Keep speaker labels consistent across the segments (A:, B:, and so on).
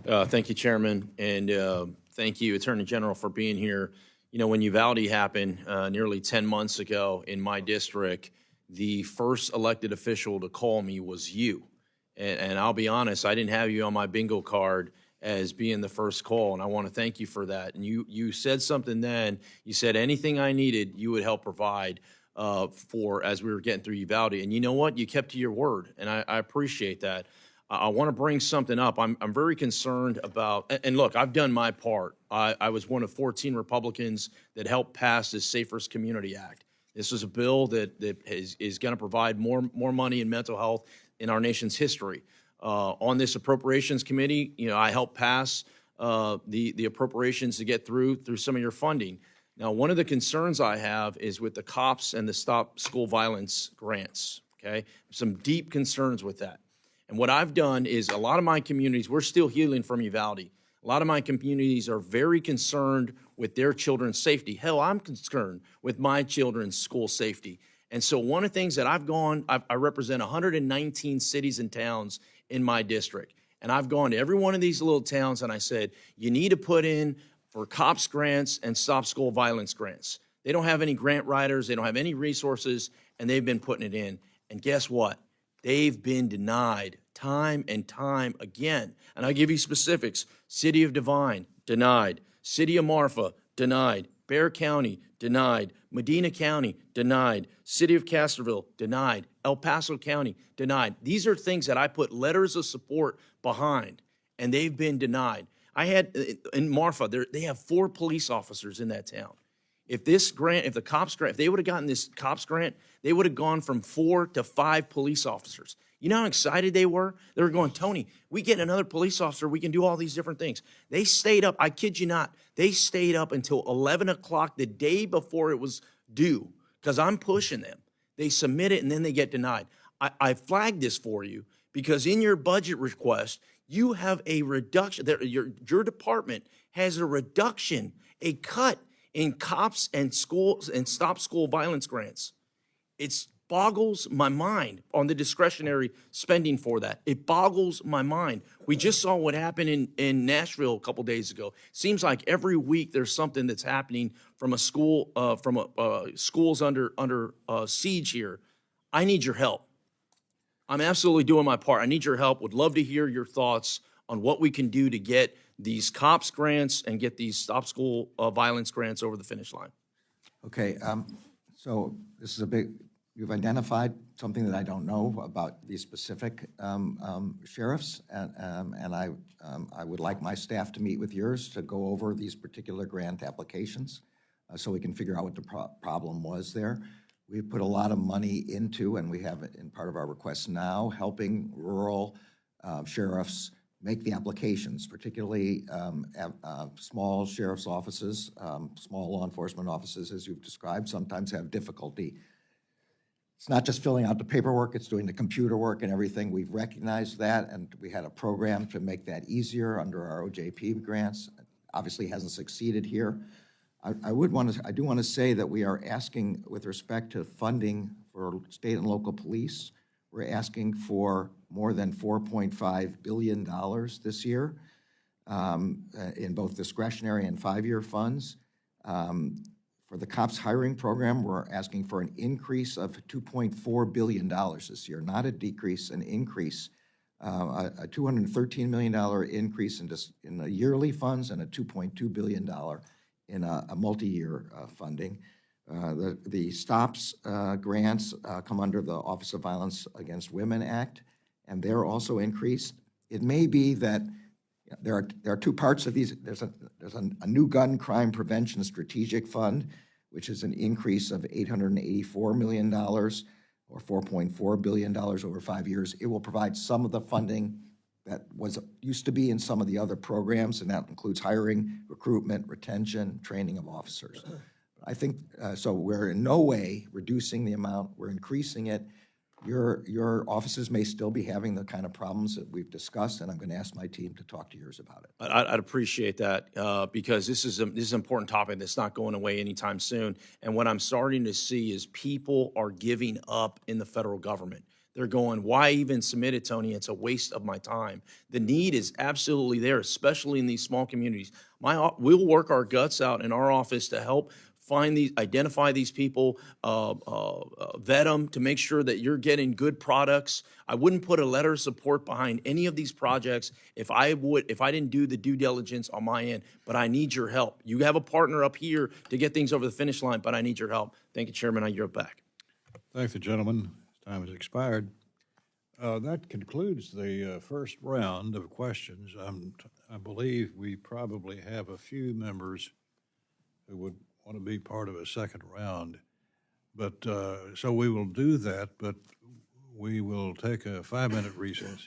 A: Thank you, Chairman, and thank you, Attorney General, for being here. You know, when Uvalde happened nearly 10 months ago in my district, the first elected official to call me was you. And I'll be honest, I didn't have you on my bingo card as being the first call, and I want to thank you for that. And you said something then. You said anything I needed, you would help provide for as we were getting through Uvalde. And you know what? You kept to your word, and I appreciate that. I want to bring something up. I'm very concerned about, and look, I've done my part. I was one of 14 Republicans that helped pass the Safer Community Act. This is a bill that is going to provide more money in mental health in our nation's history. On this Appropriations Committee, you know, I helped pass the appropriations to get through some of your funding. Now, one of the concerns I have is with the COPS and the Stop School Violence grants, okay? Some deep concerns with that. And what I've done is a lot of my communities, we're still healing from Uvalde. A lot of my communities are very concerned with their children's safety. Hell, I'm concerned with my children's school safety. And so one of the things that I represent 119 cities and towns in my district. And I've gone to every one of these little towns and I said, you need to put in for COPS grants and Stop School Violence grants. They don't have any grant writers, they don't have any resources, and they've been putting it in. And guess what? They've been denied time and time again. And I'll give you specifics. City of Devine, denied. City of Marfa, denied. Bexar County, denied. Medina County, denied. City of Castroville, denied. El Paso County, denied. These are things that I put letters of support behind, and they've been denied. I had, in Marfa, they have 4 police officers in that town. If this grant, if the COPS grant, if they would have gotten this COPS grant, they would have gone from 4 to 5 police officers. You know how excited they were? They were going, Tony, we get another police officer, we can do all these different things. They stayed up, I kid you not, they stayed up until 11 o'clock the day before it was due, because I'm pushing them. They submit it and then they get denied. I flagged this for you because in your budget request, you have a reduction, your department has a reduction, a cut in COPS and schools and Stop School Violence grants. It boggles my mind on the discretionary spending for that. It boggles my mind. We just saw what happened in Nashville a couple days ago. Seems like every week there's something that's happening from a school, schools under siege here. I need your help. I'm absolutely doing my part. I need your help. Would love to hear your thoughts on what we can do to get these COPS grants and get these Stop School Violence grants over the finish line.
B: Okay, so this is a big, you've identified something that I don't know about these specific sheriffs, and I would like my staff to meet with yours to go over these particular grant applications so we can figure out what the problem was there. We put a lot of money into, and we have it in part of our request now, helping rural sheriffs make the applications, particularly small sheriff's offices, small law enforcement offices, as you've described, sometimes have difficulty. It's not just filling out the paperwork, it's doing the computer work and everything. We've recognized that, and we had a program to make that easier under our OJP grants. Obviously hasn't succeeded here. I do want to say that we are asking, with respect to funding for state and local police, we're asking for more than $4.5 billion this year in both discretionary and 5-year funds. For the COPS hiring program, we're asking for an increase of $2.4 billion this year, not a decrease, an increase, a $213 million increase in the yearly funds and a $2.2 billion in a multi-year funding. The STOPS grants come under the Office of Violence Against Women Act, and they're also increased. It may be that there are 2 parts of these. There's a new gun crime prevention strategic fund, which is an increase of $884 million or $4.4 billion over 5 years. It will provide some of the funding that used to be in some of the other programs, and that includes hiring, recruitment, retention, training of officers. I think, so we're in no way reducing the amount, we're increasing it. Your offices may still be having the kind of problems that we've discussed, and I'm going to ask my team to talk to yours about it.
A: I'd appreciate that because this is an important topic that's not going away anytime soon. And what I'm starting to see is people are giving up in the federal government. they're going, why even submit it, Tony? It's a waste of my time. The need is absolutely there, especially in these small communities. We'll work our guts out in our office to help identify these people, vet them to make sure that you're getting good products. I wouldn't put a letter of support behind any of these projects if I didn't do the due diligence on my end, but I need your help. You have a partner up here to get things over the finish line, but I need your help. Thank you, Chairman. I yield back.
C: Thank the gentleman. Time has expired. That concludes the first round of questions. I believe we probably have a few members who would want to be part of a second round. But so we will do that, but we will take a 5-minute recess.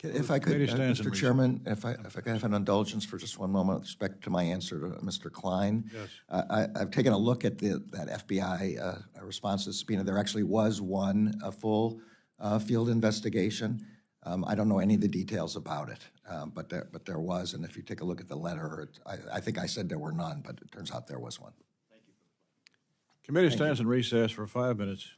B: If I could,
C: Committee stands in
B: Mr.
C: recess.
B: Chairman, if I could have an indulgence for just one moment with respect to my answer to Mr. Klein.
C: Yes.
B: I've taken a look at that FBI response to the subpoena. There actually was a full field investigation. I don't know any of the details about it, but there was. And if you take a look at the letter, I think I said there were none, but it turns out there was one.
C: Committee stands in recess for 5 minutes.